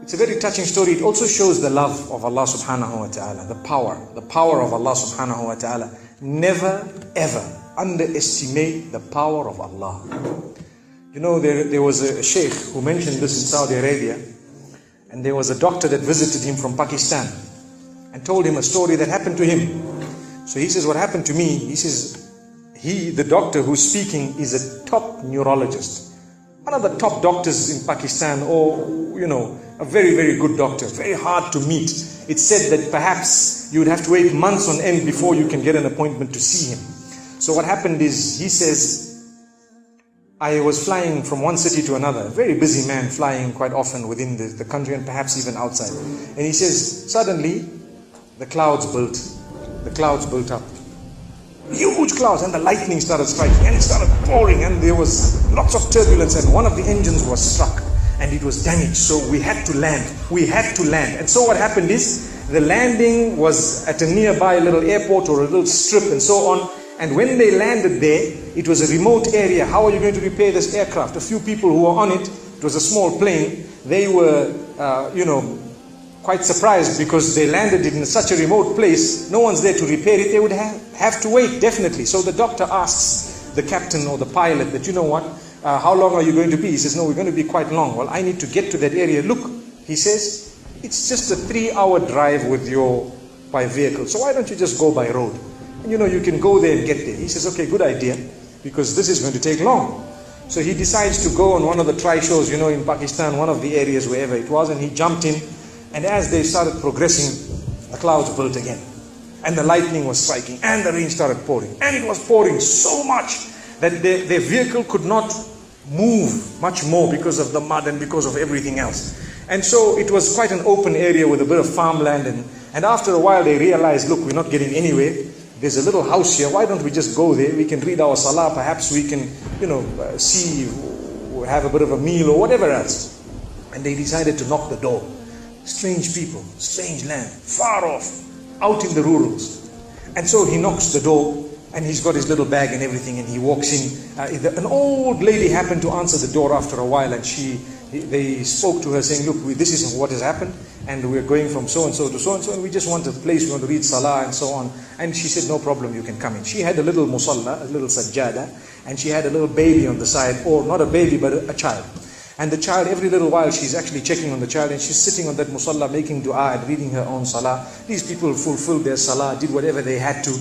It's a very touching story. It also shows the love of Allah subhanahu wa ta'ala, the power of Allah subhanahu wa ta'ala. Never ever underestimate the power of Allah. You know, there was a sheikh who mentioned this in Saudi Arabia, and there was a doctor that visited him from Pakistan and told him a story that happened to him. So he says, what happened to me? He says, the doctor who's speaking is a top neurologist, one of the top doctors in Pakistan, or, you know, a very, very good doctor, very hard to meet. It's said that perhaps you would have to wait months on end before you can get an appointment to see him. So what happened is, he says, I was flying from one city to another, a very busy man, flying quite often within the country and perhaps even outside. And he says, suddenly the clouds built up. Huge clouds, and the lightning started striking, and it started pouring, and there was lots of turbulence, and one of the engines was struck and it was damaged. So we had to land. And so what happened is, the landing was at a nearby little airport or a little strip and so on. And when they landed there, it was a remote area. How are you going to repair this aircraft? A few people who were on it, it was a small plane, they were, quite surprised because they landed it in such a remote place. No one's there to repair it. They would have to wait, definitely. So the doctor asks the captain or the pilot that, you know what, how long are you going to be? He says, no, we're going to be quite long. Well, I need to get to that area. Look, he says, it's just a 3-hour drive by vehicle. So why don't you just go by road? And you know, you can go there and get there. He says, okay, good idea, because this is going to take long. So he decides to go on one of the tri-shows, you know, in Pakistan, one of the areas, wherever it was, and he jumped in. And as they started progressing, the clouds built again. And the lightning was striking, and the rain started pouring. And it was pouring so much that their vehicle could not move much more because of the mud and because of everything else. And so it was quite an open area with a bit of farmland. And after a while they realized, look, we're not getting anywhere. There's a little house here. Why don't we just go there? We can read our salah. Perhaps we can, see, have a bit of a meal or whatever else. And they decided to knock the door. Strange people, strange land, far off, out in the rurals. And so he knocks the door, and he's got his little bag and everything, and he walks in. An old lady happened to answer the door after a while, and they spoke to her saying, look, this is what has happened, and we're going from so-and-so to so-and-so, and we just want a place, we want to read salah and so on. And she said, no problem, you can come in. She had a little musalla, a little sajjada, and she had a little baby on the side, or not a baby, but a child. And the child, every little while, she's actually checking on the child, and she's sitting on that musalla, making dua and reading her own salah. These people fulfilled their salah, did whatever they had to.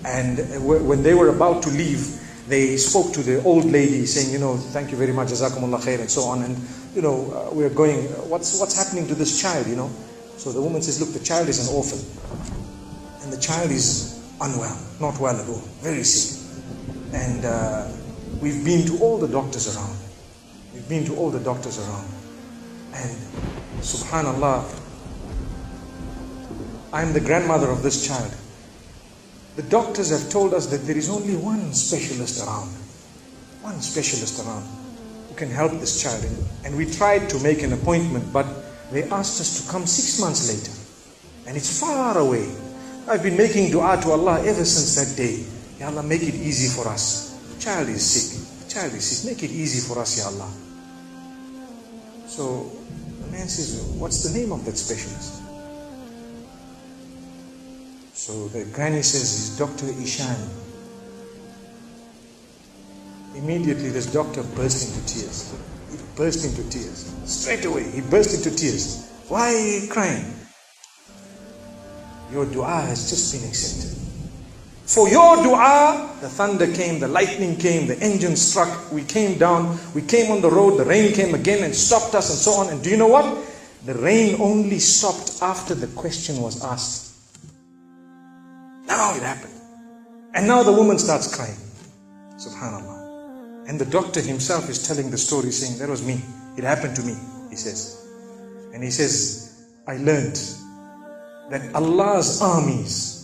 And when they were about to leave, they spoke to the old lady, saying, thank you very much, jazakumullah khair, and so on. And, we're going, what's happening to this child, So the woman says, look, the child is an orphan. And the child is unwell, not well at all, very sick. And we've been to all the doctors around. And subhanallah, I'm the grandmother of this child. The doctors have told us that there is only one specialist around who can help this child. And we tried to make an appointment, but they asked us to come 6 months later. And it's far away. I've been making dua to Allah ever since that day. Ya Allah, make it easy for us. The child is sick. Make it easy for us, Ya Allah. So the man says, what's the name of that specialist? So the granny says, it's Dr. Ishan. Immediately this doctor burst into tears. He burst into tears. Straight away, he burst into tears. Why are you crying? Your dua has just been accepted. For your dua, the thunder came, the lightning came, the engine struck, we came down, we came on the road, the rain came again and stopped us and so on. And do you know what? The rain only stopped after the question was asked. Now it happened. And now the woman starts crying. Subhanallah. And the doctor himself is telling the story, saying, that was me. It happened to me, he says. And he says, I learned that Allah's armies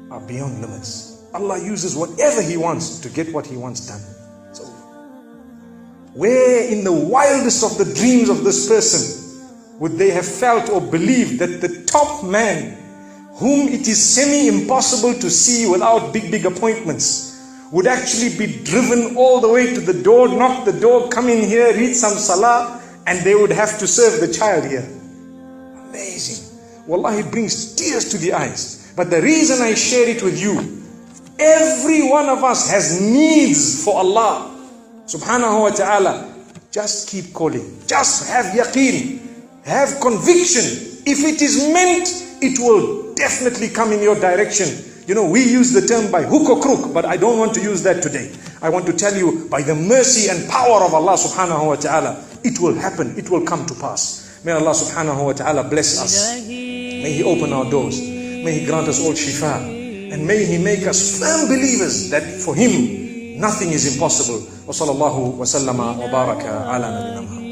are beyond limits. Allah uses whatever He wants to get what He wants done. So, where in the wildest of the dreams of this person would they have felt or believed that the top man, whom it is semi-impossible to see without big appointments, would actually be driven all the way to the door, knock the door, come in here, read some salah, and they would have to serve the child here. Amazing. Wallahi, it brings tears to the eyes. But the reason I share it with you, every one of us has needs for Allah subhanahu wa ta'ala. Just keep calling. Just have yaqeen. Have conviction. If it is meant, it will definitely come in your direction. You know, we use the term by hook or crook, but I don't want to use that today. I want to tell you, by the mercy and power of Allah subhanahu wa ta'ala, it will happen. It will come to pass. May Allah subhanahu wa ta'ala bless us. May He open our doors. May He grant us all shifa. And may He make us firm believers that for Him, nothing is impossible. Wa sallallahu wa sallama wa baraka ala nabina Muhammad.